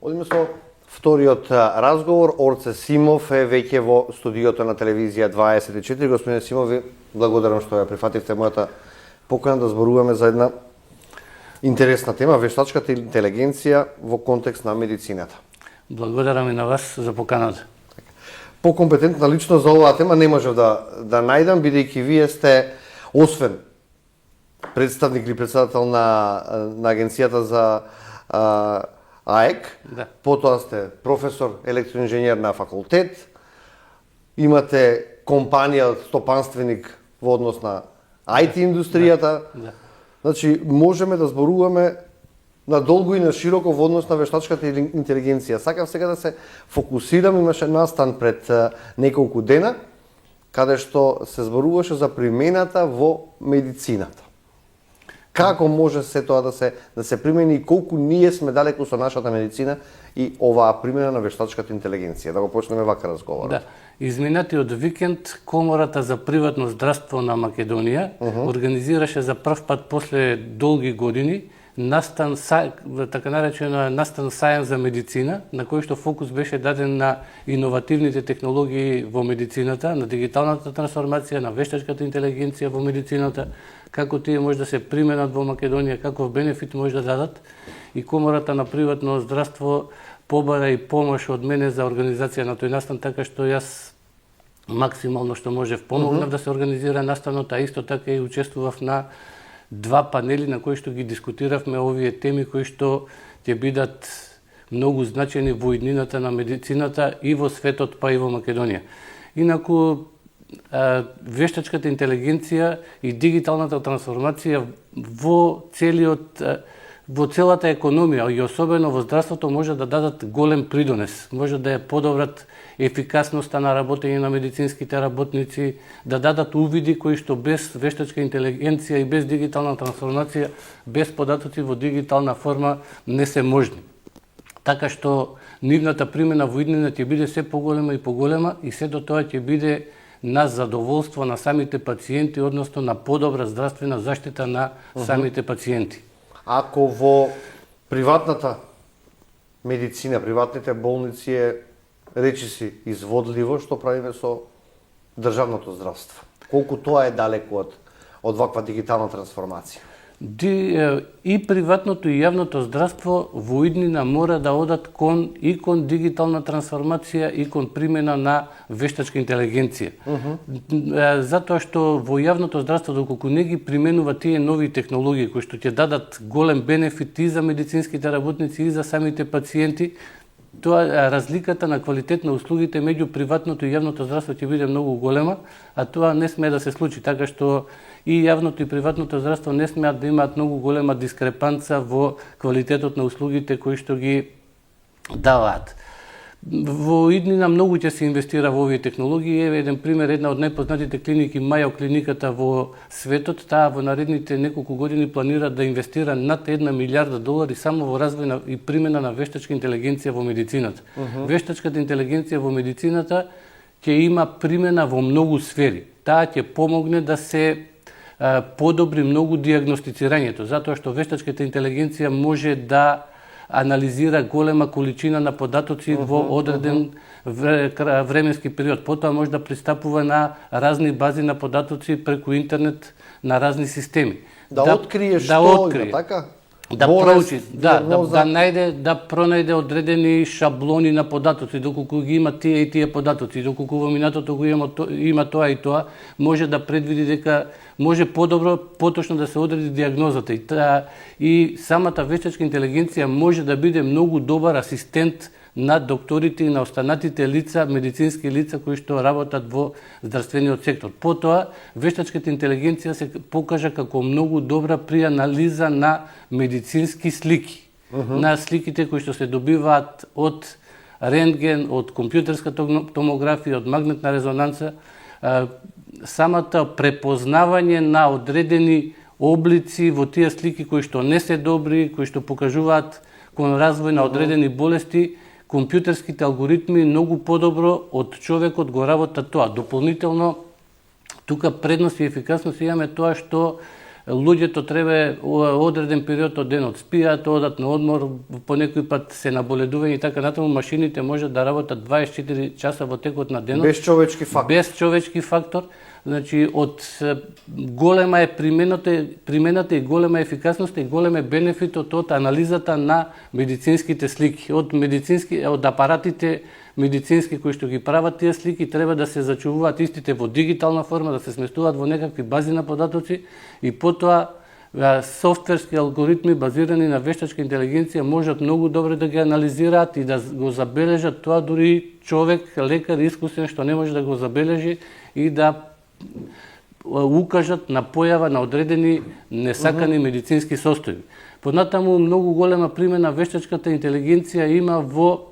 Одиме со вториот разговор. Орце Симов е веќе во студиото на телевизија 24. Господине Симов, ви благодарам што ја прифативте мојата покана да зборуваме за една интересна тема, вештачката интелигенција во контекст на медицината. Благодарам и на вас за поканата. Покомпетентна личност за оваа тема не можев да најдам, бидејќи вие сте, освен представник или председател на агенцијата за АЕК, Да. Потоа сте професор електроинженер на факултет, имате компанија стопанственик во однос на IT индустријата. Да. Значи, можеме да зборуваме на долго и на широко во однос на вештачката интелигенција. Сакам сега да се фокусирам, имаше настан пред неколку дена, каде што се зборуваше за примената во медицината. Како може се тоа да се примени и колку ние сме далеку со нашата медицина и оваа примена на вештачката интелигенција? Да го почнеме вака разговорот. Да. Изминатиот викенд Комората за приватно здравство на Македонија организираше за прв пат после долги години така наречено настан сајан за медицина, на кој што фокус беше даден на иновативните технологии во медицината, на дигиталната трансформација, на вештачката интелигенција во медицината, како тие може да се применат во Македонија, каков бенефит може да дадат. И Комората на приватно здравство побара и помош од мене за организација на тој настан, така што јас максимално што можев помогнав да се организира настанот, а исто така и учествував на два панели на кои што ги дискутиравме овие теми кои што ќе бидат многу значени во иднината на медицината и во светот, па и во Македонија. Инаку, вештачката интелигенција и дигиталната трансформација во целата економија и особено во здравството може да дадат голем придонес, може да ја подобрат ефикасноста на работење на медицинските работници, да дадат увиди кои што без вештачка интелигенција и без дигитална трансформација, без податоци во дигитална форма не се можни. Така што нивната примена во иднина ќе биде се поголема и поголема и сето тоа ќе биде на задоволство на самите пациенти, односно на подобра здравствена заштита на самите пациенти. Ако во приватната медицина, приватните болници е речиси изводливо, што правиме со државното здравство? Колку тоа е далеко од ваква дигитална трансформација? И приватното и јавното здравство во иднина мора да одат кон дигитална трансформација и кон примена на вештачка интелигенција. Затоа што во јавното здравство, доколку не ги применува тие нови технологии кои што ќе дадат голем бенефит и за медицинските работници и за самите пациенти, тоа разликата на квалитет на услугите меѓу приватното и јавното здравство ќе биде многу голема, а тоа не смее да се случи, така што и јавното и приватното здравство не смеат да имаат многу голема дискрепанца во квалитетот на услугите кои што ги даваат. Во иднина многу ќе се инвестира во овие технологии. Еве еден пример, една од најпознатите клиники, Мајо клиниката во светот, таа во наредните неколку години планира да инвестира над $1 милиарда само во развој и примена на вештачка интелигенција во медицината. Вештачката интелигенција во медицината ќе има примена во многу сфери. Таа ќе помогне да се подобри многу диагностицирањето, затоа што вештачката интелигенција може да анализира голема количина на податоци во одреден временски период. Потоа може да пристапува на разни бази на податоци преку интернет на разни системи. Да открие што има, така? Да проучи, да најде, да пронајде одредени шаблони на податоци, доколку ги има тие и тие податоци, доколку во минатото го има тоа и тоа, може да предвиди дека може подобро, поточно да се одреди диагнозата и самата вештачка интелигенција може да биде многу добар асистент на докторите и на останатите лица, медицински лица кои што работат во здравствениот сектор. Потоа, вештачката интелигенција се покажа како многу добра при анализа на медицински слики. На сликите кои што се добиваат од рентген, од компјутерска томографија, од магнетна резонанца, самата препознавање на одредени облици во тие слики кои што не се добри, кои што покажуваат кон развој на одредени болести, компјутерските алгоритми многу подобро од човекот го работат тоа. Дополнително, тука предност и ефикасност имаме тоа што луѓето треба одреден период од денот спијат, одат на одмор, по некој пат се наболедување и така натаму. Машините можат да работат 24 часа во текот на денот. Без човечки фактор. Без човечки фактор. Значи, од голема е примената и голема ефикасност и голем е бенефитот од анализата на медицинските слики. Од апаратите медицински кои што ги прават тие слики, треба да се зачувуваат истите во дигитална форма, да се сместуваат во некакви бази на податоци и потоа софтверски алгоритми базирани на вештачка интелигенција можат многу добре да ги анализираат и да го забележат тоа, дури човек, лекар искусен што не може да го забележи и да укажат на појава на одредени несакани медицински состојби. Понатаму многу голема примена вештачката интелигенција има во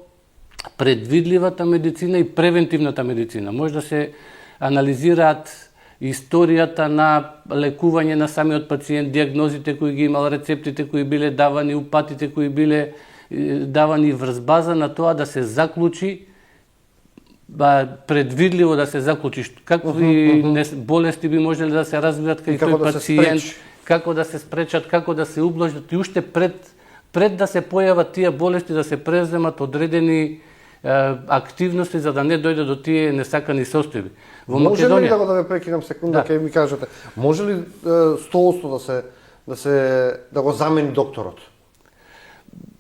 предвидливата медицина и превентивната медицина. Може да се анализираат историјата на лекување на самиот пациент, диагнозите кои ги имал, рецептите кои биле давани, упатите кои биле давани врз база на тоа да се заклучи предвидливо да се заклучи какви болести би можеле да се развијат кај тој пациент, како да се спречат, како да се ублажат и уште пред да се појават тие болести да се преземат одредени активности за да не дојде до тие несакани состојби. Во Македонија... Може ли да ве прекинам секунда, кај ми кажете, може ли 100% да го замени докторот?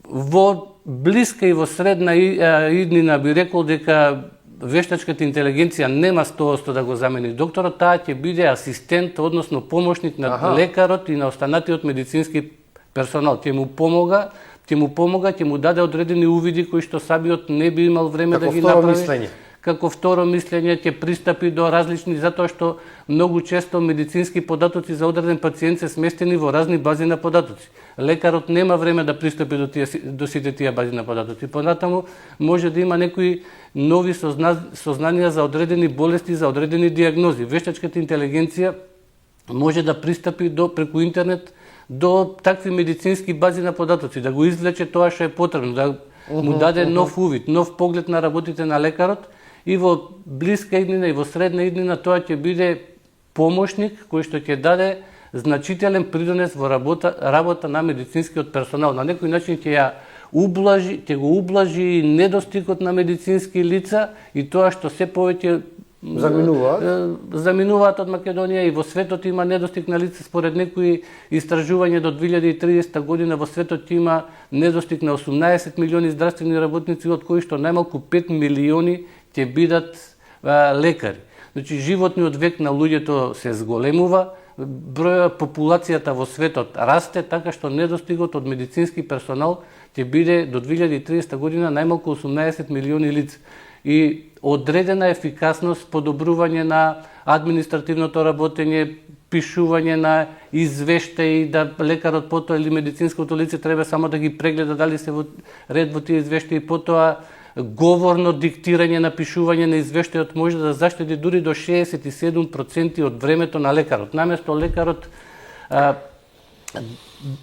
Во блиска и во средна иднина би рекол дека вештачката интелигенција нема 100% да го замени докторот, таа ќе биде асистент, односно помошник на лекарот и на останатиот медицински персонал. Ќе му помога, ќе му даде одредени увиди кои што сабиот не би имал време да ги направи. Како второ мислење ќе пристапи до различни, затоа што многу често медицински податоци за одреден пациент се сместени во разни бази на податоци. Лекарот нема време да пристапи до сите тие бази на податоци. Понатаму може да има некои нови сознанија за одредени болести, за одредени диагнози. Вештачката интелигенција може да пристапи преку интернет до такви медицински бази на податоци, да го извлече тоа што е потребно, да му даде нов увид, нов поглед на работите на лекарот и во блиска иднина и во средна иднина тоа ќе биде помошник кој што ќе даде значителен придонес во работа на медицинскиот персонал. На некој начин ќе го ублажи недостигот на медицински лица и тоа што се повеќе заминуваат од Македонија и во светот има недостиг на лица. Според некои истражувања до 2030 година во светот има недостиг на 18 милиони здравствени работници, од кои што најмалку 5 милиони ќе бидат лекари. Значи, животниот век на луѓето се зголемува, популацијата во светот расте, така што недостигот од медицински персонал ќе биде до 2030 година најмалку 18 милиони лица. И одредена ефикасност, подобрување на административното работење, пишување на извештаи, да лекарот потоа или медицинското лице треба само да ги прегледа дали се во ред во тие извештаи, потоа говорно диктирање на пишување на извештајот може да заштеди дури до 67% од времето на лекарот. Наместо лекарот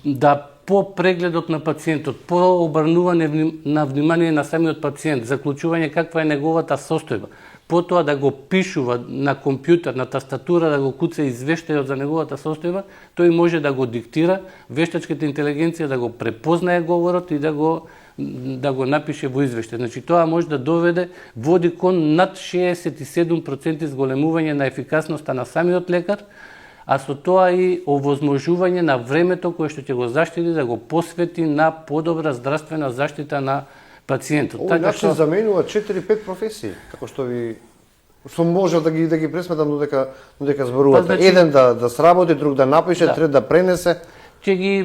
да по прегледот на пациентот, по обрнување на внимание на самиот пациент, заклучување каква е неговата состојба, потоа да го пишува на компјутер, на тастатура, да го куца извештајот за неговата состојба, тој може да го диктира, вештачката интелигенција да го препознае говорот и да го напише во извештај. Значи, тоа може да води кон над 67% зголемување на ефикасноста на самиот лекар, а со тоа и овозможување на времето кое што ќе го заштеди да го посвети на подобра здравствена заштита на пациентот. Овој начин заменува 4-5 професии, како што може да ги пресметам додека зборувате. Еден да сработи, друг да напише, трет да пренесе.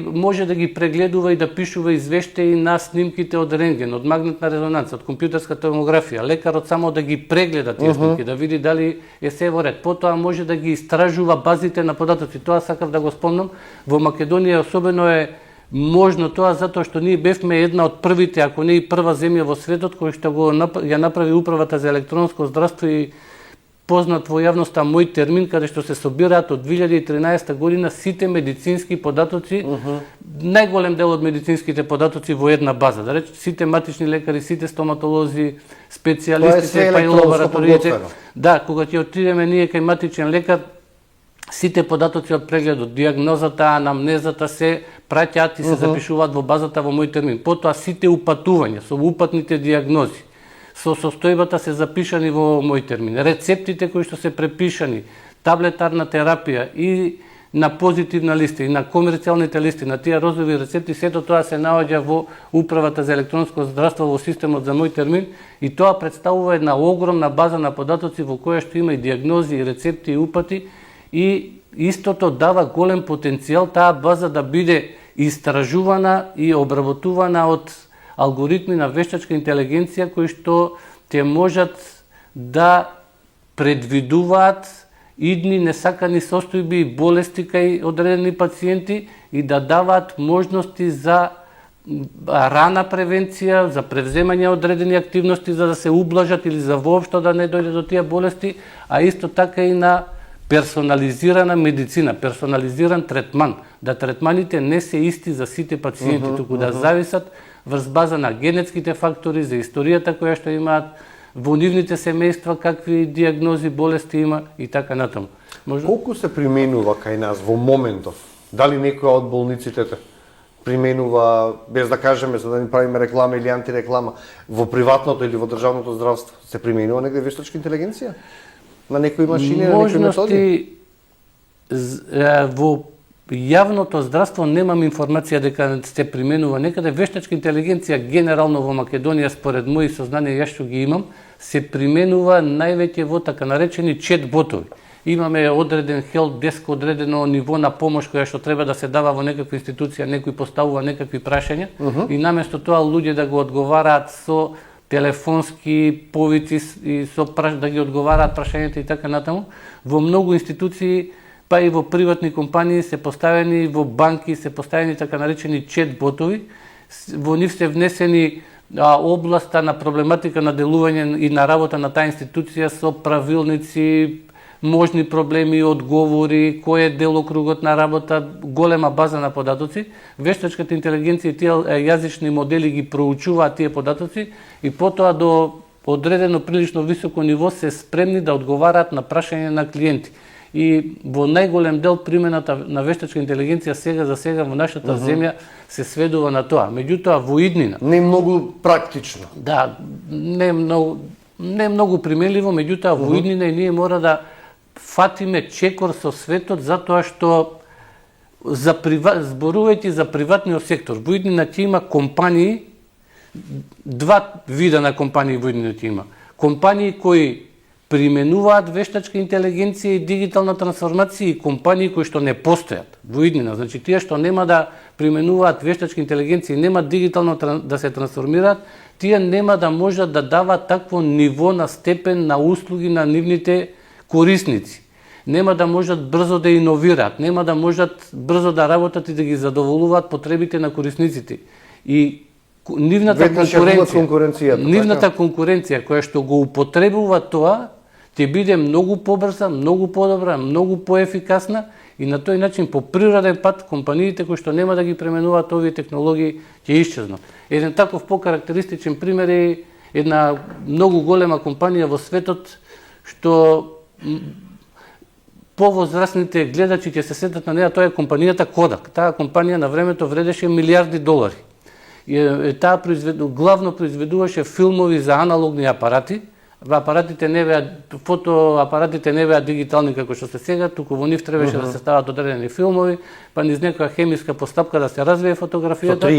Може да ги прегледува и да пишува извештаи на снимките од рентген, од магнетна резонанца, од компјутерска томографија. Лекарот само да ги прегледа тие снимки, да види дали е се во ред. Потоа може да ги истражува базите на податоци. Тоа сакав да го спомнам. Во Македонија особено е можно тоа затоа што ние бевме една од првите, ако не и прва земја во светот која што ја направи управата за електронско здравство и познат во јавноста мој термин, каде што се собираат од 2013 година сите медицински податоци, најголем дел од медицинските податоци во една база. Да рече, сите матични лекари, сите стоматолози, специјалистите, па и лабораториите. Да, кога ќе отидеме ние кај матичен лекар, сите податоци од прегледот, диагнозата, анамнезата се праќаат и се запишуваат во базата во мој термин. Потоа сите упатувања со упатните диагнози, со состојбата се запишани во мој термин. Рецептите кои што се препишани, таблетарна терапија и на позитивна листа и на комерцијалните листи, на тие розови рецепти, сето тоа се наоѓа во Управата за електронско здравство во системот за мој термин и тоа представува една огромна база на податоци во која што има и диагнози, и рецепти, и упати и истото дава голем потенцијал таа база да биде истражувана и обработувана од алгоритми на вештачка интелигенција кои што те можат да предвидуваат идни несакани состојби и болести кај одредени пациенти и да даваат можности за рана превенција, за превземање одредени активности за да се ублажат или за воопшто да не дојде до тие болести, а исто така и на персонализирана медицина, персонализиран третман, да третманите не се исти за сите пациенти, туку да зависат врз база на генетските фактори, за историјата која што имаат, во нивните семејства, какви диагнози, болести има и така натаму. Колку се применува кај нас во моментов? Дали некоја од болниците применува, без да кажеме, за да не правиме реклама или антиреклама, во приватното или во државното здравство, се применува негде вештачка интелигенција? На некои машини, на некои методи? Во јавното здравство немам информација дека се применува некаде. Вештачка интелигенција генерално во Македонија, според мои сознанија, јас што ги имам, се применува највеќе во така наречени чет-ботови. Имаме одреден хелп деск, одредено ниво на помош која што треба да се дава во некаква институција, некој поставува некакви прашања и наместо тоа луѓе да го одговараат со телефонски повици и со да ги одговараат прашањата и така натаму. Во многу институции, па и во приватни компании се поставени, во банки се поставени така наречени чет-ботови. Во нив се внесени областа на проблематика на делување и на работа на таа институција со правилници, можни проблеми, одговори, кој е делокругот на работа, голема база на податоци. Вештачката интелигенција и тие јазични модели ги проучуваат тие податоци и потоа до одредено прилично високо ниво се спремни да одговараат на прашања на клиенти. И во најголем дел примената на вештачка интелигенција сега во нашата земја се сведува на тоа. Меѓутоа во иднина не многу практично. Да, не многу применливо, меѓутоа во иднина и ние мора да фатиме чекор со светот затоа што зборувајќи за приватниот сектор, во иднина ќе има компании, два вида на компании во иднина ќе има. Компании кои применуваат вештачка интелигенција и дигитална трансформација и компании кои што не постојат во иднина. Значи, тие што нема да применуваат вештачка интелигенција и нема дигитално да се трансформираат, тие нема да можат да даваат такво ниво на степен на услуги на нивните корисници. Нема да можат брзо да иновираат, нема да можат брзо да работат и да ги задоволуваат потребите на корисниците. И нивната конкуренција која што го употребува тоа, ќе биде многу побрза, многу подобра, многу поефикасна и на тој начин по природен пат компаниите кои што нема да ги пременуваат овие технологии ќе исчезнат. Еден таков покарактеристичен пример е една многу голема компанија во светот што повозрастните гледачи ќе се сетат на неа, тоа е компанијата Kodak. Таа компанија на времето вредеше милиарди долари. Таа главно произведуваше филмови за аналогни апарати. Фотоапаратите не беа дигитални како што се сега, туку во нив требаше да се стават одредени филмови, па низ некоја хемиска постапка да се развие фотографијата.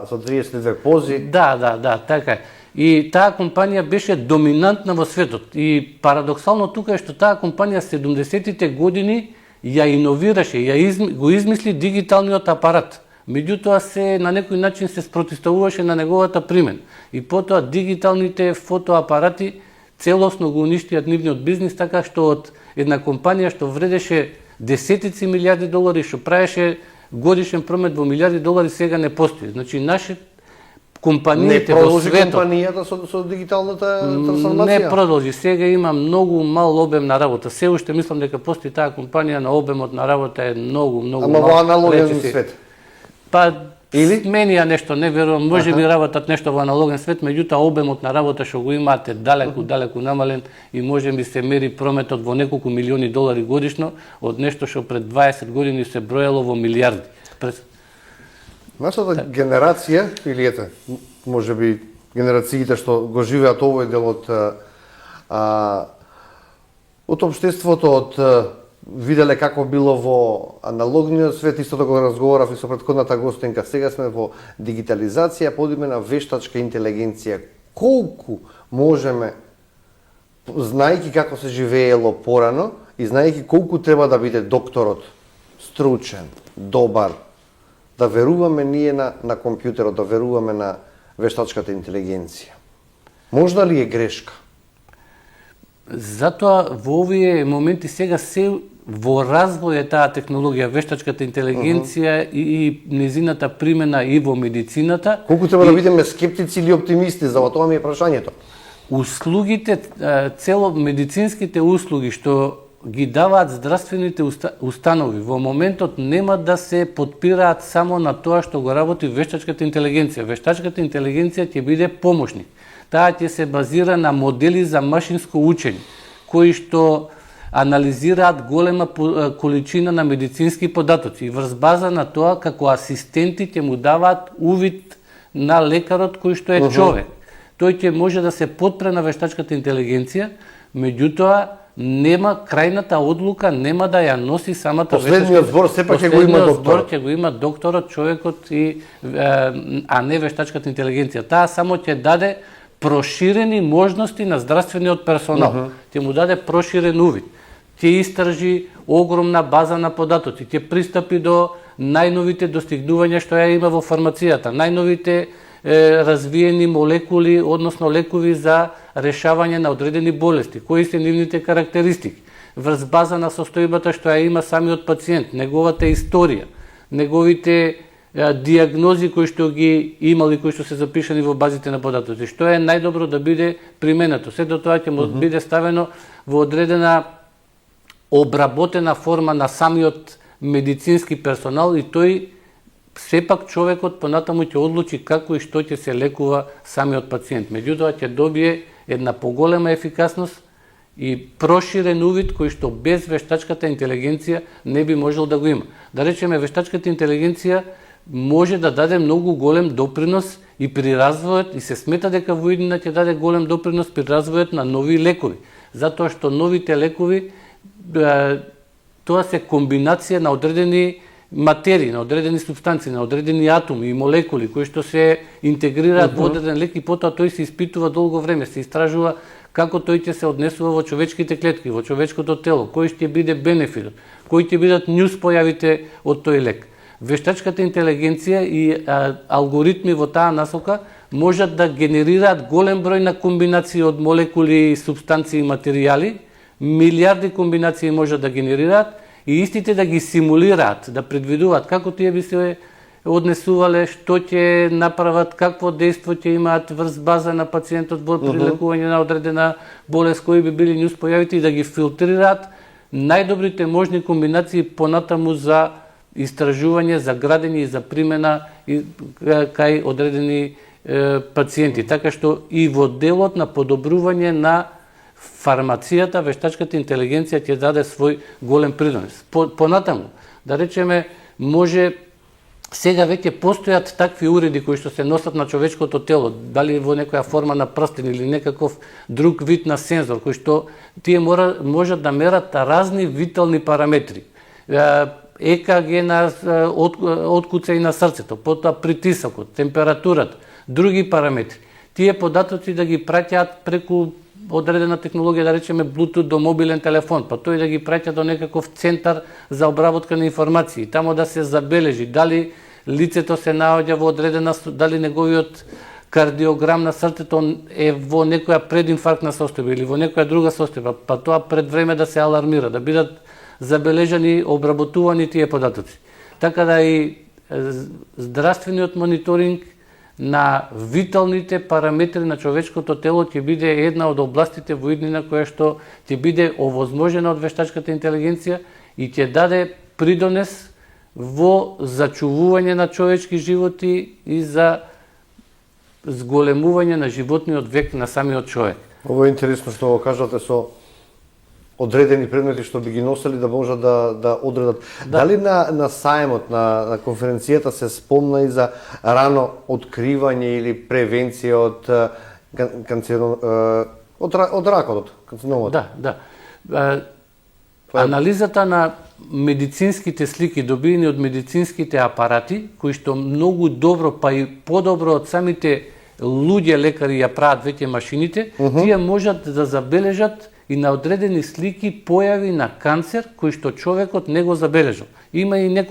Со 32 пози. Да, така е. И таа компанија беше доминантна во светот. И парадоксално тука е што таа компанија 70-тите години ја иновираше, го измисли дигиталниот апарат. Меѓутоа на некој начин се спротивставуваше на неговата примена. И потоа дигиталните фотоапарати целосно го уништиат нивниот бизнис, така што од една компанија што вредеше десетици милиарди долари, што правеше годишен промет во милиарди долари, сега не постои. Значи, нашите компаниите во светот... Не продолжи компанијата со дигиталната трансформација? Не продолжи. Сега има многу мал обем на работа. Се уште мислам дека постои таа компанија, на обемот на работа е многу мал. Ама во аналоген свет? Па Или? Мени ја нешто, не верувам, може би работат нешто во аналоген свет, меѓутоа обемот на работа што го имаате далеку намален и може би се мери прометот во неколку милиони долари годишно од нешто што пред 20 години се броело во милиарди. Нашата генерација, или ете, може би генерациите што го живеат овој дел од општеството, виделе како било во аналогниот свет, исто така разговарав и со претходната гостинка, сега сме во дигитализација, подиме на вештачка интелигенција. Колку можеме, знаејќи како се живеело порано и знаејќи колку треба да биде докторот стручен, добар, да веруваме ние на компјутерот, да веруваме на вештачката интелигенција. Можда ли е грешка? Затоа во овие моменти сега се во развој е таа технологија, вештачката интелигенција и незината примена и во медицината. Колку треба да бидеме скептици или оптимисти, за тоа ми е прашањето. Услугите, цело медицинските услуги што ги даваат здравствените установи во моментот нема да се подпираат само на тоа што го работи вештачката интелигенција. Вештачката интелигенција ќе биде помошник. Таа ќе се базира на модели за машинско учење, кои што анализираат голема количина на медицински податоци и врз база на тоа како асистенти ќе му даваат увид на лекарот кој што е човек. Тој ќе може да се подпре на вештачката интелигенција, меѓутоа нема крајната одлука, нема да ја носи самата Последниот збор сепак ќе го има докторот. Ќе го има докторот, човекот а не вештачката интелигенција. Таа само ќе даде проширени можности на здравствениот персонал. Ќе му даде проширен увид. Ќе истражи огромна база на податоци, ќе пристапи до најновите достигнувања што ја има во фармацијата, најновите развиени молекули, односно лекови за решавање на одредени болести, кои се нивните карактеристики, врз база на состојбата што ја има самиот пациент, неговата историја, неговите диагнози кои што ги имали, кои што се запишани во базите на податоци, што е најдобро да биде применето. Сето тоа ќе му биде ставено во одредена обработена форма на самиот медицински персонал и тој сепак човекот понатаму ќе одлучи како и што ќе се лекува самиот пациент. Меѓутоа ќе добие една поголема ефикасност и проширен увид кој што без вештачката интелигенција не би можел да го има. Да речеме, вештачката интелигенција може да даде многу голем допринос и при развојот, и се смета дека во иднина ќе даде голем допринос при развојот на нови лекови, затоа што новите лекови тоа се комбинација на одредени материи, на одредени субстанции, на одредени атоми и молекули кои што се интегрираат во одреден лек и потоа тој се испитува долго време, се истражува како тој ќе се однесува во човечките клетки, во човечкото тело, кој ќе биде бенефитот, кои ќе бидат њуспојавите од тој лек. Вештачката интелигенција и алгоритми во таа насока можат да генерираат голем број на комбинации од молекули, субстанции и материјали, милиарди комбинации можат да генерираат и истите да ги симулираат, да предвидуваат како тие би се однесувале, што ќе направат, какво дејство ќе имаат врз база на пациентот во при лекување на одредена болест, кои би били њуспојавите и да ги филтрираат најдобрите можни комбинации понатаму за истражување, за градење и за примена кај одредени пациенти. Така што и во делот на подобрување на фармацијата, вештачката интелигенција ќе даде свој голем придонес. Понатаму, да речеме, може сега веќе постојат такви уреди кои што се носат на човечкото тело, дали во некоја форма на прстен или некаков друг вид на сензор, кои што тие можат да мерат разни витални параметри. ЕКГ на откуцај на срцето, потоа притисокот, температурата, други параметри. Тие податоци да ги праќаат преку одредена технологија, да речеме Bluetooth до мобилен телефон, па тој да ги праќа до некаков центар за обработка на информации, тамо да се забележи дали лицето се наоѓа во одредена, дали неговиот кардиограм на срцето е во некоја прединфарктна состојба или во некоја друга состојба, па тоа пред време да се алармира, да бидат забележани, обработувани тие податоци. Така да и здравствениот мониторинг на виталните параметри на човечкото тело ќе биде една од областите во иднина која што ќе биде овозможена од вештачката интелигенција и ќе даде придонес во зачувување на човечки животи и за зголемување на животниот век на самиот човек. Ово е интересно што го кажате со одредени предмети што би ги носели да можат да одредат. Дали на сајмот, на конференцијата се спомна и за рано откривање или превенција од од ракот, од карциномот? Да. Анализата на медицинските слики добиени од медицинските апарати, кои што многу добро, па и подобро од самите луѓе лекари ја прават веќе машините, тие можат да забележат и на одредени слики појави на канцер кои што човекот не го забележал. Има и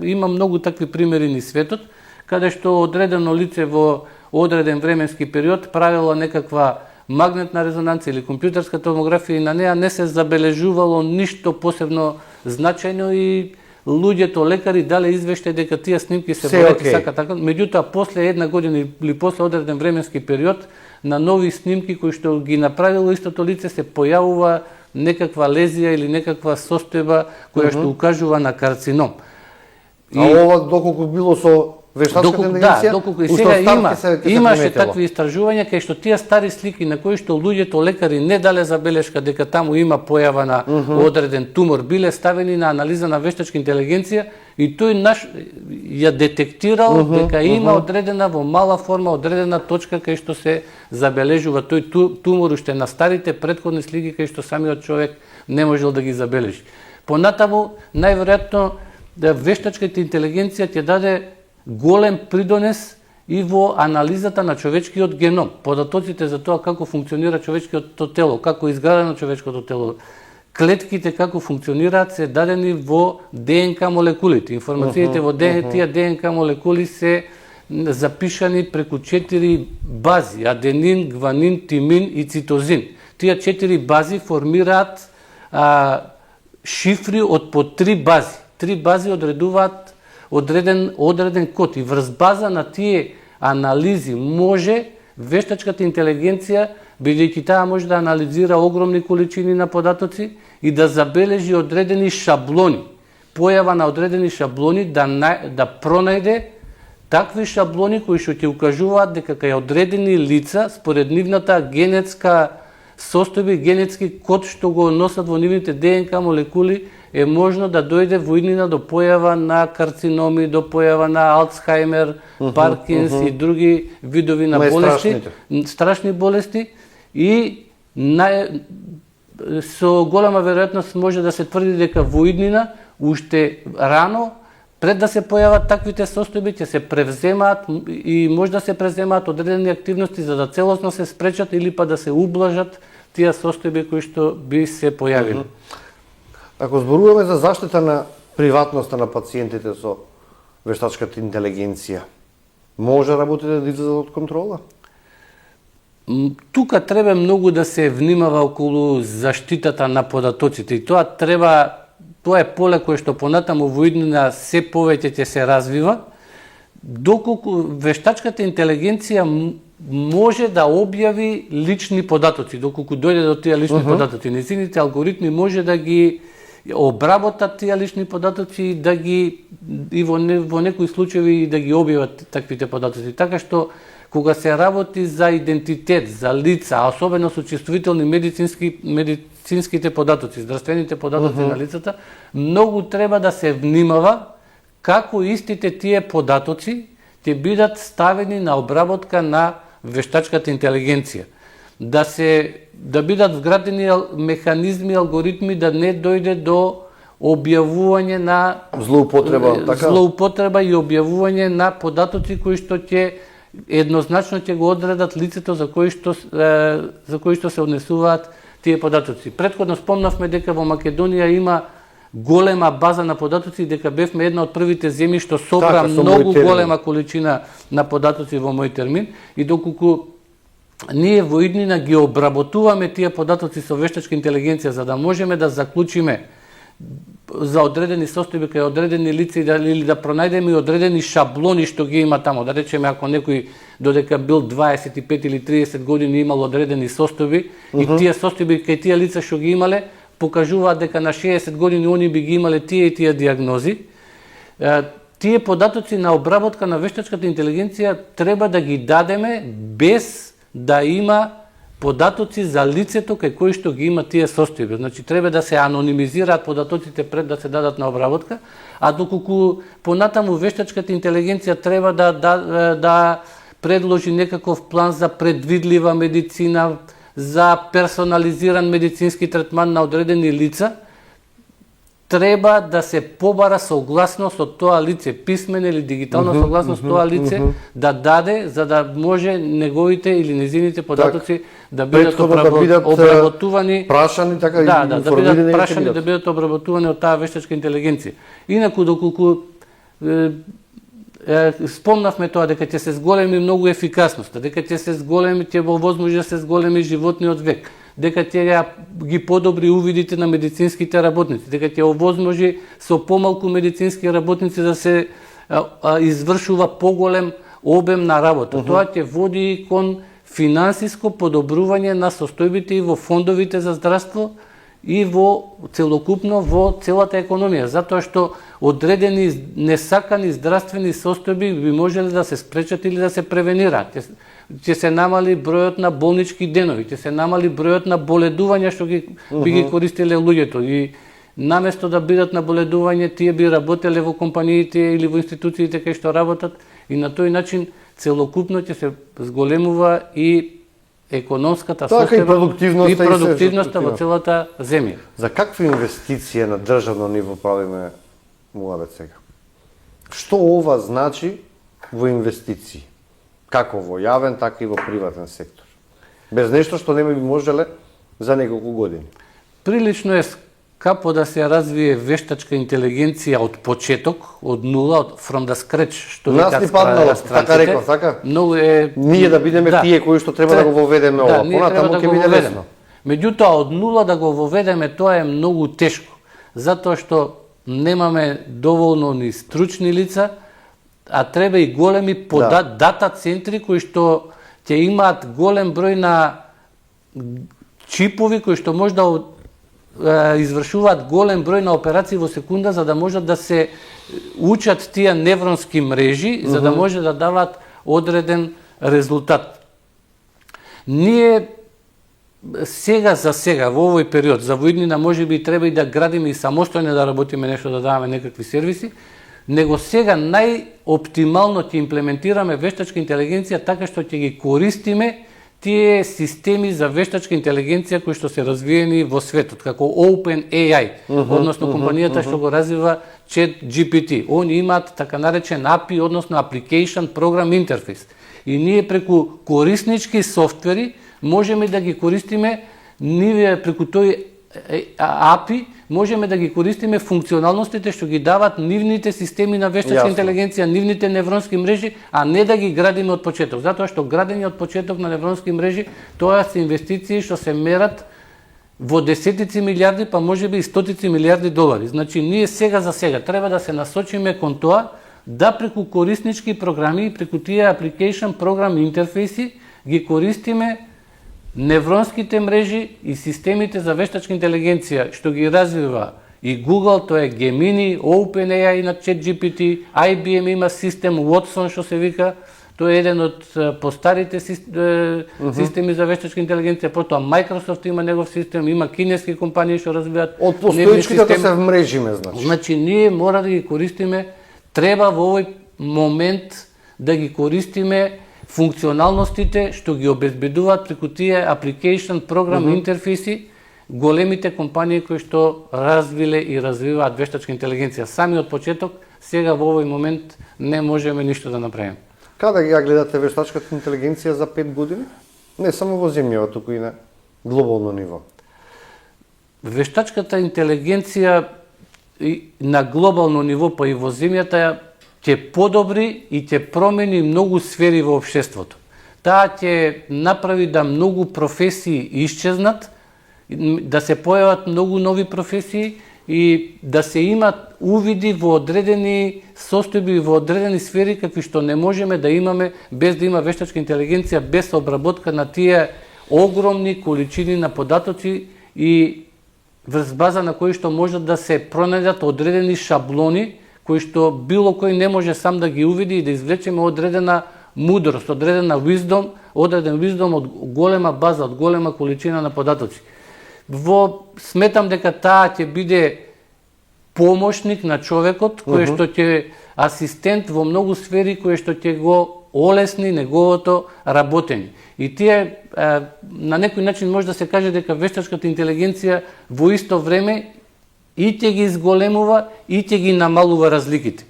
има многу такви примери низ светот, каде што одредено лице во одреден временски период правило некаква магнетна резонанција или компјутерска томографија и на неа не се забележувало ништо посебно значајно и луѓето лекари дале извештај дека тие снимки се бореки сака така. Меѓутоа после една година или после одреден временски период на нови снимки кои што ги направило истото лице се појавува некаква лезија или некаква состојба која што укажува на карцином. А ова доколку било со вештачката интелигенција? Доколку и сега имаше такви истражувања кај што тие стари слики на кои што луѓето лекари не дале забелешка дека таму има појава на одреден тумор, биле ставени на анализа на вештачка интелигенција и тој ја детектирал дека има одредена во мала форма одредена точка кај што се забележува тој тумор уште на старите претходни слики кај што самиот човек не можел да ги забележи. Понатаму најверојатно вештачката интелигенција ќе даде голем придонес и во анализата на човечкиот геном, податоците за тоа како функционира човечкиото тело, како е изградено човечкото тело, клетките како функционираат се дадени во ДНК молекулите. Информациите во тие ДНК молекули се запишани преку 4 бази: аденин, гванин, тимин и цитозин. Тие 4 бази формираат шифри од по 3 бази. 3 бази одредуваат одреден код и врз база на тие анализи може вештачката интелигенција, бидејќи таа може да анализира огромни количини на податоци и да забележи одредени шаблони, појава на одредени шаблони, да пронајде такви шаблони кои што ќе укажуваат дека кај одредени лица според нивната генетска состојба, генетски код што го носат во нивните ДНК молекули, е можно да дојде во иднина до појава на карциноми, до појава на Алцхаймер, Паркинс и други видови на болести, страшни болести и со голема веројатност може да се тврди дека во иднина уште рано пред да се појават таквите состојби ќе се превземаат и може да се превземаат одредени активности за да целосно се спречат или па да се ублажат тие состојби кои што би се појавиле. Ако зборуваме за заштита на приватноста на пациентите со вештачката интелигенција, може работите да излезат од контрола? Тука треба многу да се внимава околу заштитата на податоците и тоа е поле кое што понатаму во иднина се повеќе ќе се развива, доколку вештачката интелигенција може да објави лични податоци, доколку дојде до тие лични податоци. Незините алгоритми може да ги обработат тие лични податоци и да ги и во некои случаи да ги објават таквите податоци. Така што кога се работи за идентитет, за лица, а особено со чувствителни медицинските податоци, здравствените податоци на лицата, многу треба да се внимава како истите тие податоци ќе бидат ставени на обработка на вештачката интелигенција. Да бидат вградени механизми, алгоритми, да не дојде до објавување на злоупотреба и објавување на податоци кои што ќе еднозначно ќе го одредат лицето за кои што се однесуваат тие податоци. Претходно спомнавме дека во Македонија има голема база на податоци, дека бевме една од првите земји што собра многу голема количина на податоци во мој термин и доколку ние во иднина ги обработуваме тие податоци со вештачка интелигенција за да можеме да заклучиме за одредени состојби кај одредени лица или да пронајдеме одредени шаблони што ги има таму. Да речеме, ако некој додека бил 25 или 30 години имал одредени состојби и тие состојби кај тие лица што ги имале покажуваат дека на 60 години они би ги имале тие и тие диагнози, тие податоци на обработка на вештачката интелигенција треба да ги дадеме без да има податоци за лицето кај кој што ги има тие состојби. Значи треба да се анонимизираат податоците пред да се дадат на обработка, а доколку понатаму вештачката интелигенција треба да предложи некаков план за предвидлива медицина, за персонализиран медицински третман на одредени лица, треба да се побара согласност од тоа лице, писмена или дигитална согласност тоа лице да даде, за да може неговите или незините податоци да бидат обработувани, прашани, така и да бидат прашани, да бидат обработувани од таа вештачка интелигенција. Инаку доколку спомнавме тоа дека ќе се зголеми многу ефикасноста, дека ќе возможи да се зголеми животниот век, дека ќе ги подобри увидите на медицинските работници, дека ќе овозможи со помалку медицински работници да се извршува поголем обем на работа. Тоа ќе води кон финансиско подобрување на состојбите и во фондовите за здравство и во целокупно во целата економија, затоа што одредени несакани здравствени состојби би можеле да се спречат или да се превенираат. Ќе се намали бројот на болнички денови, ќе се намали бројот на боледувања што би ги користеле луѓето и наместо да бидат на боледување, тие би работеле во компаниите или во институциите кај што работат и на тој начин целокупно ќе се зголемува и економската состојба и продуктивноста во целата земја. За какви инвестиции на државно ниво правиме муабет сега? Што ова значи во инвестиции? Како во јавен, така и во приватен сектор? Без нешто што не би можеле за неколку години. Прилично е скапо да се развие вештачка интелигенција од почеток, од нула, од from the scratch, што нас ни паднало, така реков, така? Многу е ние да бидеме тие кои што треба да го воведеме ова, понатаму ќе биде лесно. Меѓутоа од нула да го воведеме тоа е многу тешко, затоа што немаме доволно ни стручни лица, а треба и големи дата центри кои што ќе имаат голем број на чипови кои што може да извршуваат голем број на операции во секунда за да можат да се учат тие невронски мрежи за да може да дават одреден резултат. Ние сега во овој период, за воиднина можеби треба и да градиме и самостојно да работиме нешто, да даваме некакви сервиси, него сега најоптимално ќе имплементираме вештачка интелигенција така што ќе ги користиме тие системи за вештачка интелигенција кои што се развиени во светот, како OpenAI, односно компанијата што го развива ChatGPT. Они имаат така наречен API, односно Application Program Interface. И ние преку кориснички софтвери можеме да ги користиме, ние преку тој API можеме да ги користиме функционалностите што ги дават нивните системи на вештачка интелигенција, нивните невронски мрежи, а не да ги градиме од почеток. Затоа што градење од почеток на невронски мрежи, тоа се инвестиции што се мерат во десетици милиарди, па можеби и стотици милиарди долари. Значи, ние сега за сега треба да се насочиме кон тоа да преку кориснички програми и преку тие application program интерфейси ги користиме невронските мрежи и системите за вештачка интелигенција што ги развива и Google, тоа е Gemini, OpenAI на ChatGPT, IBM има систем Watson што се вика, тоа е еден од постарите системи за вештачка интелигенција, потоа Microsoft има негов систем, има кинески компании што развиваат од постоечките да се вмрежиме, значи. Значи ние мора да ги користиме, треба во овој момент да ги користиме функционалностите што ги обезбедуваат преку тие application program интерфейси големите компании кои што развиле и развиваат вештачка интелигенција. Сами од почеток, сега во овој момент не можеме ништо да направиме. Каде ја гледате вештачката интелигенција за 5 години? Не само во земјава, туку и на глобално ниво. Вештачката интелигенција на глобално ниво, па и во земјата ќе подобри и ќе промени многу сфери во општеството. Таа ќе направи да многу професии исчезнат, да се појават многу нови професии и да се имат увиди во одредени состојби, во одредени сфери какви што не можеме да имаме без да има вештачка интелигенција, без обработка на тие огромни количини на податоци и врз база на кои што можат да се пронајдат одредени шаблони кои што било кој не може сам да ги увиди и да извлечеме одредена мудрост, одреден виздом од голема база, од голема количина на податоци. Сметам дека таа ќе биде помошник на човекот, кој што ќе асистент во многу сфери кои што ќе го олесни неговото работење. И тие на некој начин може да се каже дека вештачката интелигенција во исто време и ќе ги изголемува и ќе ги намалува разликите.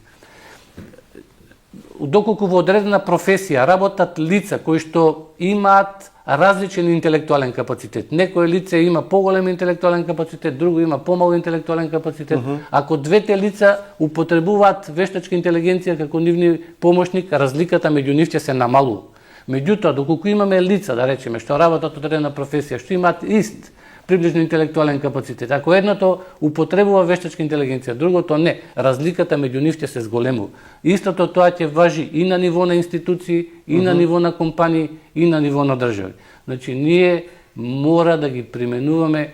Доколку во одредена професија работат лица кои што имаат различен интелектуален капацитет. Некое лице има поголем интелектуален капацитет, друго има помал интелектуален капацитет. Ако двете лица употребуваат вештачка интелигенција како нивни помошник, разликата меѓу нив ќе се намалува. Меѓутоа, доколку имаме лица, да речеме, што работат одредена професија, што имаат ист приближно интелектуален капацитет, ако едното употребува вештачка интелигенција, другото не, разликата меѓу нив ќе се зголемува. Истото тоа ќе важи и на ниво на институции, и на ниво на компании, и на ниво на држави. Значи, ние мора да ги применуваме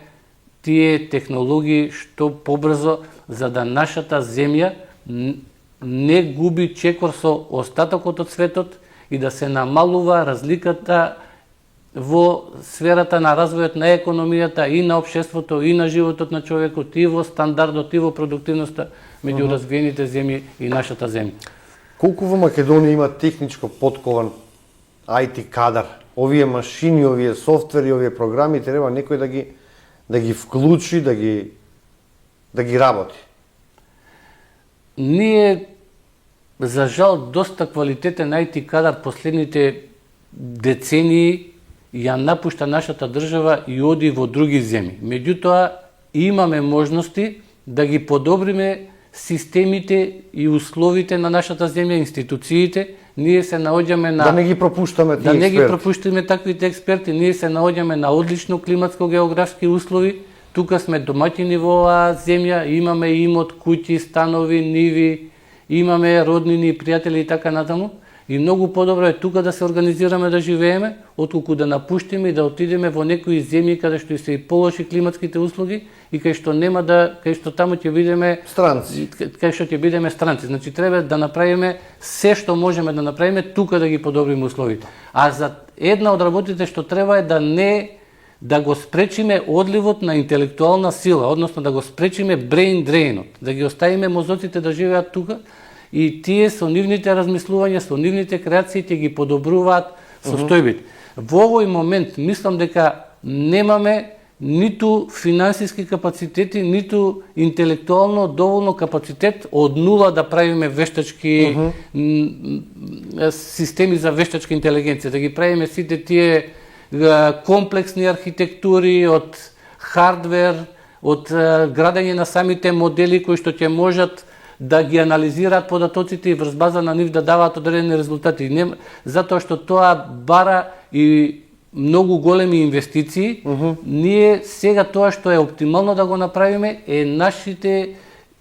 тие технологии што побрзо, за да нашата земја не губи чекор со остатокот од светот и да се намалува разликата во сферата на развојот на економијата и на општеството и на животот на човекот и во стандардот и во продуктивноста меѓу развиените земји и нашата земја. Колку во Македонија има техничко подкован IT кадар? Овие машини, овие софтвери, овие програми треба некој да ги вклучи, да ги работи. Ние за жал доста квалитетен IT кадар последните децении ја напушта нашата држава и оди во други земји. Меѓутоа, имаме можности да ги подобриме системите и условите на нашата земја, институциите. Ние се наоѓаме на... Да не ги пропуштаме тие експерти. Да не ги пропуштиме таквите експерти. Ние се наоѓаме на одлично климатско-географски услови. Тука сме домаќини во оваа земја, имаме имот, куќи, станови, ниви, имаме роднини и пријатели и така натаму. И многу подобро е тука да се организираме да живееме, отколку да напуштиме и да отидеме во некои земји каде што се и полоши климатските услови и кај што таму ќе бидеме странци. Кај што ќе бидеме странци. Значи треба да направиме се што можеме да направиме тука да ги подобриме условите. А за една од работите што треба е да го спречиме одливот на интелектуална сила, односно да го спречиме brain drainот, да ги оставиме мозоците да живеат тука и тие со нивните размислувања, со нивните креации ќе ги подобруваат состојбите. Во овој момент мислам дека немаме ниту финансиски капацитети, ниту интелектуално доволно капацитет од нула да правиме вештачки системи за вештачка интелигенција, да ги правиме сите тие комплексни архитектури од хардвер, од градење на самите модели кои што ќе можат да ги анализираат податоците и врз база на нив да даваат одредени резултати. Затоа што тоа бара и многу големи инвестиции, ние сега тоа што е оптимално да го направиме е нашите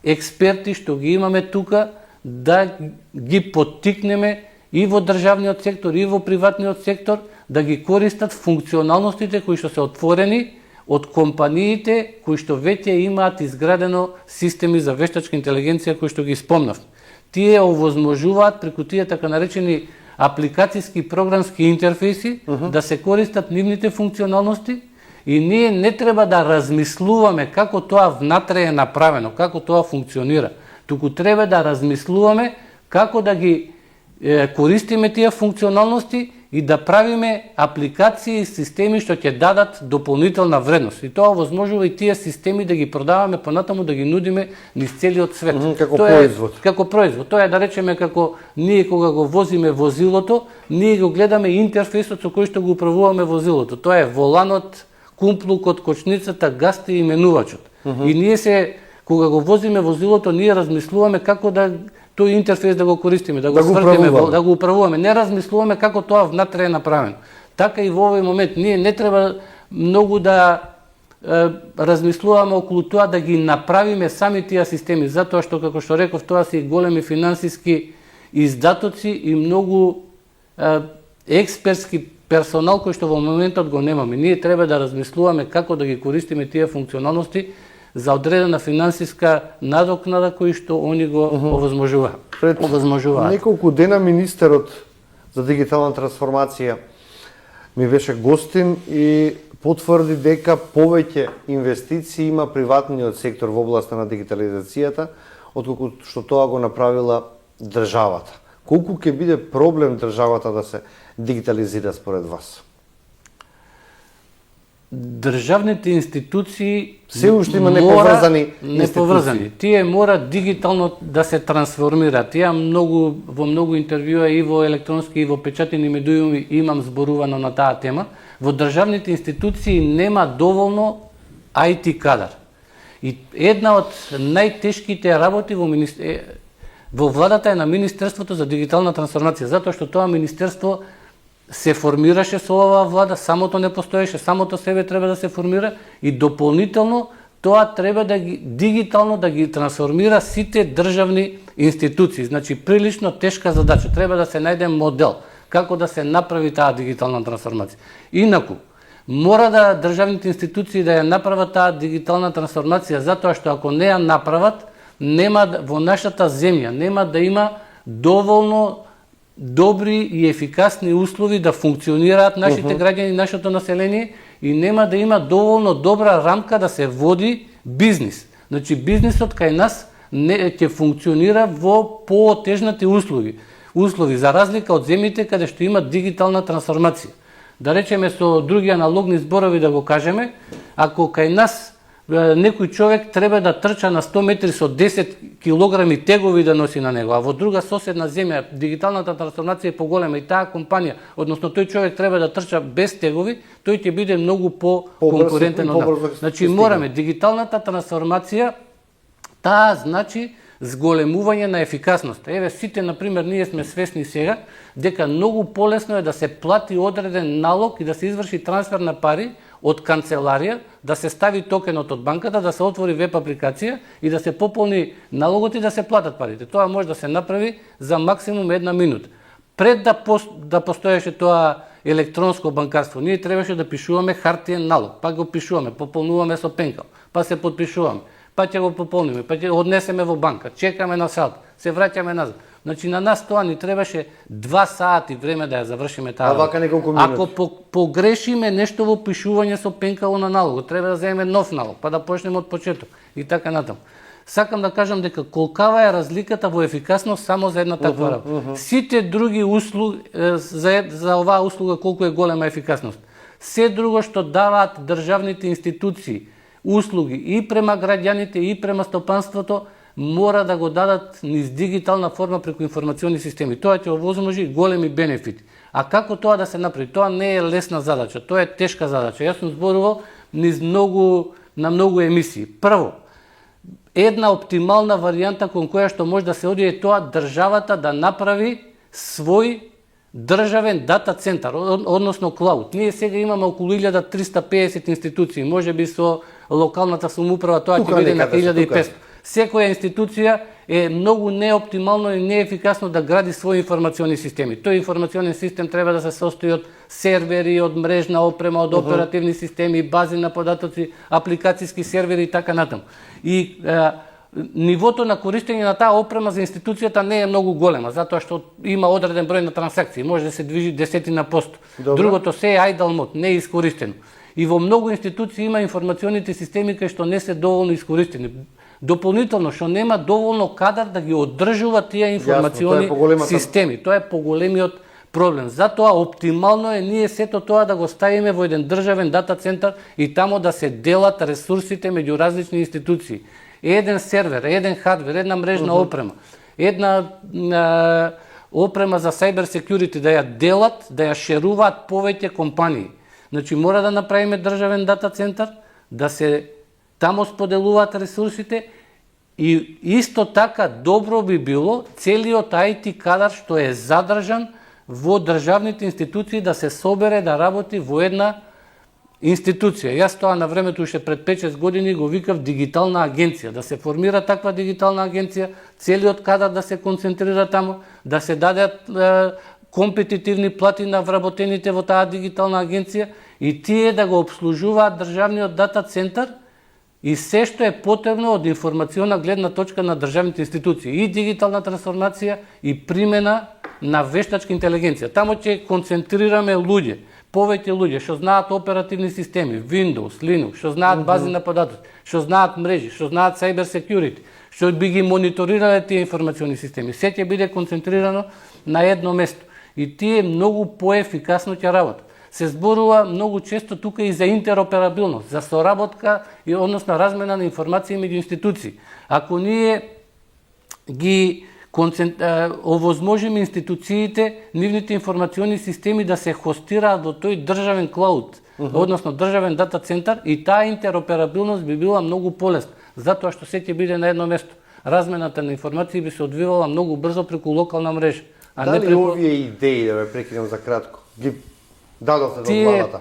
експерти што ги имаме тука да ги поттикнеме и во државниот сектор и во приватниот сектор да ги користат функционалностите кои што се отворени од компаниите кои што веќе имаат изградено системи за вештачка интелигенција кои што ги спомнав. Тие овозможуваат преку тие така наречени апликацијски програмски интерфејси да се користат нивните функционалности и ние не треба да размислуваме како тоа внатре е направено, како тоа функционира, туку треба да размислуваме како да ги користиме тие функционалности и да правиме апликации и системи што ќе дадат дополнителна вредност. И тоа овозможува и тие системи да ги продаваме понатаму, да ги нудиме низ целиот свет. Како производ. Како производ. Тоа е да речеме како ние кога го возиме возилото, ние го гледаме интерфејсот со кој што го управуваме возилото. Тоа е воланот, кумплукот, кочницата, гасте и менувачот. И ние кога го возиме возилото, ние размислуваме како да тој интерфејс да го користиме, да го свртиме, да го управуваме. Не размислуваме како тоа внатре е направено. Така и во овој момент ние не треба многу да размислуваме околу тоа да ги направиме сами тие системи, затоа што, како што реков, тоа се и големи финансиски издатоци и многу експертски персонал кој што во моментот го немаме. Ние треба да размислуваме како да ги користиме тие функционалности за одредена финансиска надокнада кои што они го овозможуваат. Пред неколку дена министерот за дигитална трансформација ми беше гостин и потврди дека повеќе инвестиции има приватниот сектор во областа на дигитализацијата, отколку што тоа го направила државата. Колку ќе биде проблем државата да се дигитализира според вас? Државните институции се уште има неповрзани институции. Тие мора дигитално да се трансформираат. Ја во многу интервјуа и во електронски и во печатени медиуми имам зборувано на таа тема. Во државните институции нема доволно IT кадар. И една од најтешките работи во владата е на Министерството за дигитална трансформација, затоа што тоа министерство се формираше со оваа влада, самото не постоеше, самото себе треба да се формира и дополнително тоа треба да ги дигитално да ги трансформира сите државни институции. Значи прилично тешка задача, треба да се најде модел како да се направи таа дигитална трансформација. Инаку мора да државните институции да ја направат таа дигитална трансформација, затоа што ако не ја направат, нема во нашата земја нема да има доволно добри и ефикасни услови да функционираат нашите граѓани, нашето население и нема да има доволно добра рамка да се води бизнис. Значи бизнисот кај нас не ќе функционира во поотежнати услови за разлика од земјите каде што има дигитална трансформација. Да речеме со други аналогни зборови да го кажеме, ако кај нас некој човек треба да трча на 100 метри со 10 килограми тегови да носи на него, а во друга соседна земја дигиталната трансформација е поголема и таа компанија, односно тој човек треба да трча без тегови, тој ќе биде многу по-конкурентен од нас. Значи мораме дигиталната трансформација, таа значи зголемување на ефикасност. Еве сите на пример ние сме свесни сега дека многу полесно е да се плати одреден налог и да се изврши трансфер на пари од канцеларија, да се стави токенот од банката, да се отвори веб апликација и да се пополни налогот и да се платат парите. Тоа може да се направи за максимум 1 минута. Пред да постоеше тоа електронско банкарство, ние требаше да пишуваме хартиен налог, па го пишуваме, пополнуваме со пенкал, па се подпишуваме, па ќе го пополниме, па ќе однесеме во банка, чекаме на сат, се враќаме назад. Значи на нас тоа ни требаше 2 сати време да ја завршиме таа работа. Ако погрешиме нешто во пишување со пенкало на налогот, треба да земеме нов налог, па да почнеме од почеток и така натаму. Сакам да кажам дека колкава е разликата во ефикасност само за една таква работа. Сите други услуги за оваа услуга колку е голема ефикасност. Се друго што даваат државните институции, услуги и према граѓаните и према стопанството, мора да го дадат низ дигитална форма преку информациони системи. Тоа ќе овозможи големи бенефити. А како тоа да се направи? Тоа не е лесна задача, тоа е тешка задача. Јас сум зборувал на многу емисии. Прво, една оптимална варијанта кон која што може да се оди е тоа државата да направи свој државен дата центар, односно клауд. Ние сега имаме околу 1350 институции, можеби со локалната самоуправа тоа ќе биде на 1500. Секоја институција е многу неоптимално и неефикасно да гради своји информациони системи. Тој информационен систем треба да се состои од сервери, од мрежна опрема, од оперативни системи, бази на податоци, апликацијски сервери и така натаму. И нивото на користење на таа опрема за институцијата не е многу голема, затоа што има одреден број на трансакции, може да се движи 10%. Другото се е idle mode, не е искористено. И во многу институции има информационите системи кои што не се доволно искористени. Дополнително, што нема доволно кадар да ги одржува тие информациони системи. Тоа е поголемиот проблем. Затоа оптимално е ние сето тоа да го ставиме во еден државен дата центар и тамо да се делат ресурсите меѓу различни институции. Еден сервер, еден хардвер, една мрежна опрема, една опрема за cyber security да ја делат, да ја шеруваат повеќе компании. Значи мора да направиме државен дата центар, да се тамо споделуваат ресурсите и исто така добро би било целиот IT кадар што е задржан во државните институции да се собере да работи во една институција. Јас тоа на времето уште пред 5-6 години го викав дигитална агенција, да се формира таква дигитална агенција, целиот кадар да се концентрира тамо, да се дадат компетитивни плати на вработените во таа дигитална агенција и тие да го обслужуваат државниот дата центар и се што е потребно од информациона гледна точка на државните институции, и дигитална трансформација и примена на вештачка интелигенција. Тамо ќе концентрираме луѓе, повеќе луѓе што знаат оперативни системи, Windows, Linux, што знаат бази на податоци, што знаат мрежи, што знаат cyber security, што би ги мониторирале тие информациони системи. Се ќе биде концентрирано на едно место и тие многу поефикасно ќе работат. Се зборува многу често тука и за интероперабилност, за соработка и односно размена на информации меѓу институции. Ако ние ги овозможиме институциите, нивните информациони системи да се хостираат во тој државен клауд, односно државен дата центар, и таа интероперабилност би била многу полесна, затоа што се ќе биде на едно место. Размената на информации би се одвивала многу брзо преку локална мрежа. Дали овие идеи, да ве прекинам за кратко, ги дадовте до главата?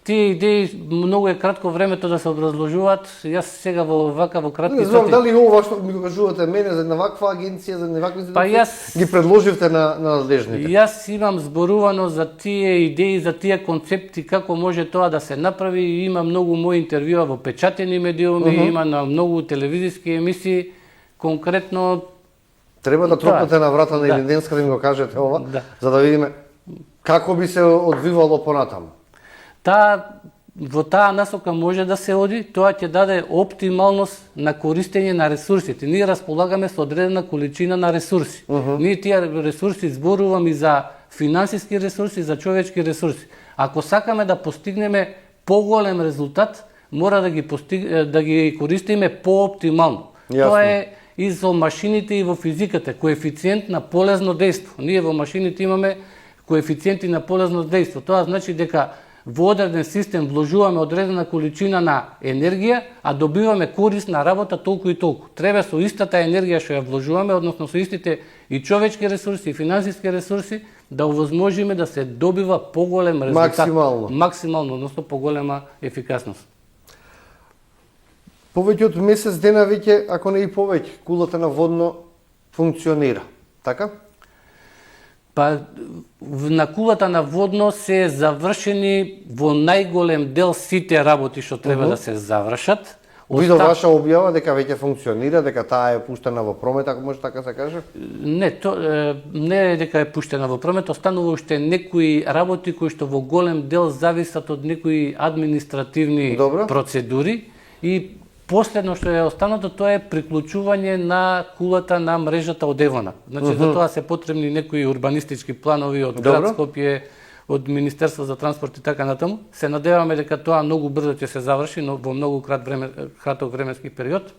Тие идеи многу е кратко времето да се образложуваат. Јас сега во кратки Не знам дали ова што ми го кажувате мене за ваква агенција, за вакви институции, ги предложивте на надлежните. Јас имам зборувано за тие идеи, за тие концепти, како може тоа да се направи, и има многу мои интервјуа во печатени медиуми, има на многу телевизиски емисии, конкретно треба да тропате на врата на Илинденска да ми го кажете ова, за да видиме како би се одвивало понатаму. Во таа насока може да се оди, тоа ќе даде оптималност на користење на ресурсите. Ние располагаме со одредена количина на ресурси. Ние тие ресурси зборуваме и за финансиски ресурси, за човечки ресурси. Ако сакаме да постигнеме поголем резултат, мора да ги користиме пооптимално. Тоа е и за машините и во физиката, коефициент на полезно дејство. Ние во машините имаме коефициенти на полезно дејство. Тоа значи дека во одреден систем вложуваме одредена количина на енергија, а добиваме корисна работа толку и толку. Треба со истата енергија што ја вложуваме, односно со истите и човечки ресурси, и финансиски ресурси, да овозможиме да се добива поголем резултат. Максимално, односно поголема ефикасност. Повеќе од месец дена веќе, ако не и повеќе, кулата на водно функционира, така? Па, на кулата на водно се завршени во најголем дел сите работи што треба да се завршат. Видов ваша објава дека веќе функционира, дека таа е пуштена во промет, ако може така се каже? Не е дека е пуштена во промет, останува уште некои работи кои што во голем дел зависат од некои административни процедури, и последно што е останато, тоа е приклучување на кулата на мрежата од Евона. Значи, за тоа се потребни некои урбанистички планови од град Скопје, од Министерство за транспорт и така натаму. Се надеваме дека тоа многу брзо ќе се заврши, но во многу краток временски период.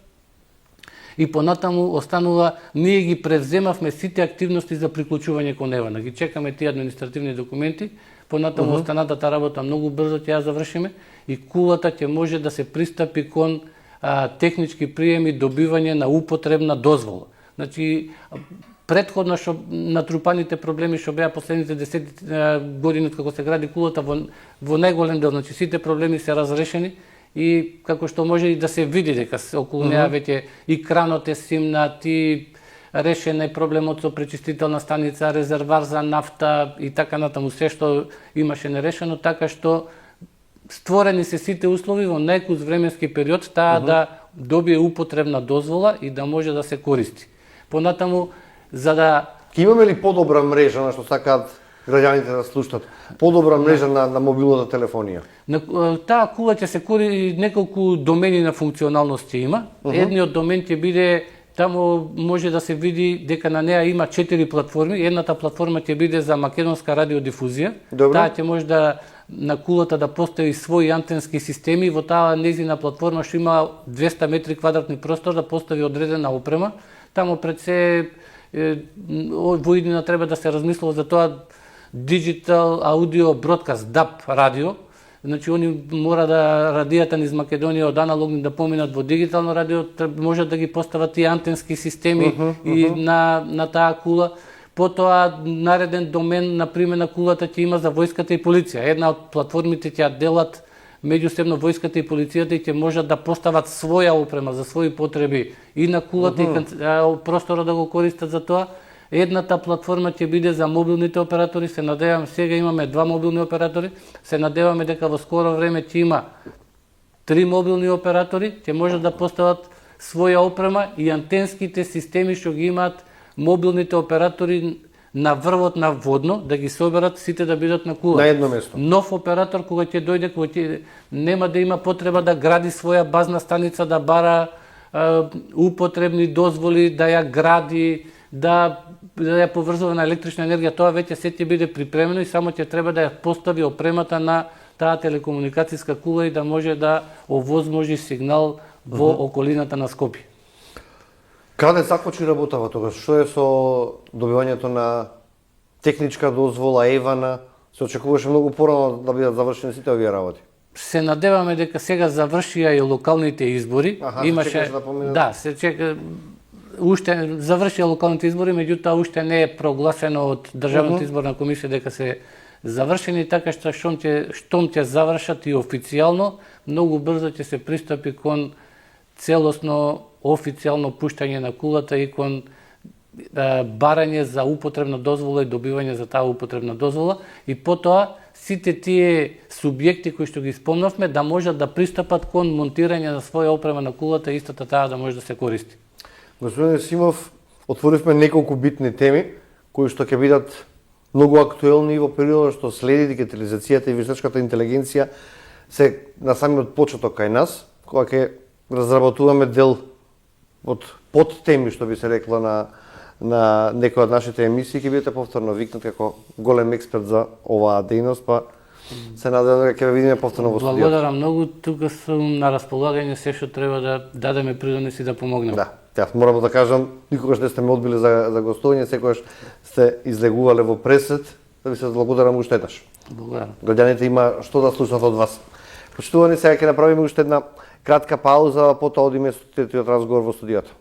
И понатаму останува, ние ги превземавме сите активности за приклучување кон Евона. Ги чекаме тие административни документи, понатаму останатата работа многу брзо ќе ја завршиме и кулата ќе може да се пристапи кон технички приеми, добивање на употребна дозвола. Значи, претходно што натрупаните проблеми што беа последните 10 години како се гради кулата во најголем дел, значи сите проблеми се разрешени, и како што може и да се види дека околу неа веќе и кранот е симнат, и решен е проблемот со пречистителна станица, резервар за нафта и така натаму, се што имаше нерешено, така што створени се сите услови во најкус временски период таа да добие употребна дозвола и да може да се користи. Понатаму, за да... Имаме ли подобра мрежа, на што сакаат граѓаните да слушнат? Подобра мрежа на мобилната телефонија? Таа кула ќе се користи, неколку домени на функционалност ќе има. Едниот домен ќе биде, таму може да се види дека на неа има 4 платформи. Едната платформа ќе биде за македонска радиодифузија. Таа ќе може да на кулата да постави своји антенски системи, во таа нејзина платформа што има 200 метри квадратни простор да постави одредена опрема. Таму пред се во иднина треба да се размислува за тоа Digital Audio Broadcast DAB радио. Значи они мора да радијата низ Македонија од аналогни да поминат во дигитално радио, може да ги постават и антенски системи и на таа кула. Потоа нареден домен на примена кулата ќе има за војската и полиција. Една од платформите ќе ја делат меѓусебно војската и полицијата и ќе можат да постават своја опрема за своји потреби и на кулата и простора да го користат за тоа. Едната платформа ќе биде за мобилните оператори, се надевам, сега имаме 2 мобилни оператори, се надеваме дека во скоро време ќе има 3 мобилни оператори ќе можат да постават своја опрема и антенските системи што ги имаат мобилните оператори на врвот на водно, да ги соберат сите да бидат на кула. На едно место. Нов оператор кога ќе дојде, кога ќе нема да има потреба да гради своја базна станица, да бара употребни дозволи, да ја гради, да ја поврзува на електрична енергија, тоа веќе се ќе биде припремено и само ќе треба да ја постави опремата на таа телекомуникацијска кула и да може да овозможи сигнал во околината на Скопје. Каде започни работава тогаш? Што е со добивањето на техничка дозвола, ЕВАНа? Се очекуваше многу порано да бидат завршени сите овие работи. Се надеваме дека сега завршија и локалните избори. Имаше да, се чека уште завршија локалните избори, меѓутоа уште не е прогласено од Државната изборна комисија дека се завршени, така што штом ќе завршат и официјално, многу брзо ќе се пристапи кон целосно официјално пуштање на кулата и кон барање за употребна дозвола и добивање за таа употребна дозвола и потоа сите тие субјекти кои што ги спомнавме да можат да пристапат кон монтирање на своја опрема на кулата и истата таа да може да се користи. Господин Симов, отворивме неколку битни теми кои што ќе бидат многу актуелни во периодот што следи. Дигитализацијата и вештачката интелигенција се на самиот почеток кај нас, кога ќе разработуваме дел од подтеми, што би се рекла на некои од нашите емисии, ќе бидете повторно викнат како голем експерт за оваа дејност, па се надевам дека ќе ве видиме повторно во студиото. Благодарам многу, тука сум на располагање, се што треба да дадеме придонес и да помогнеме. Да, морам да кажам, никогаш не сте ме одбили за гостување, секогаш сте излегувале во пресет, да ви се благодарам уште еднаш. Благодарам. Граѓаните има што да слушнат од вас. Почитувани, сега ќе направиме уште една кратка пауза, а потоа одиме со третиот разговор во студиото.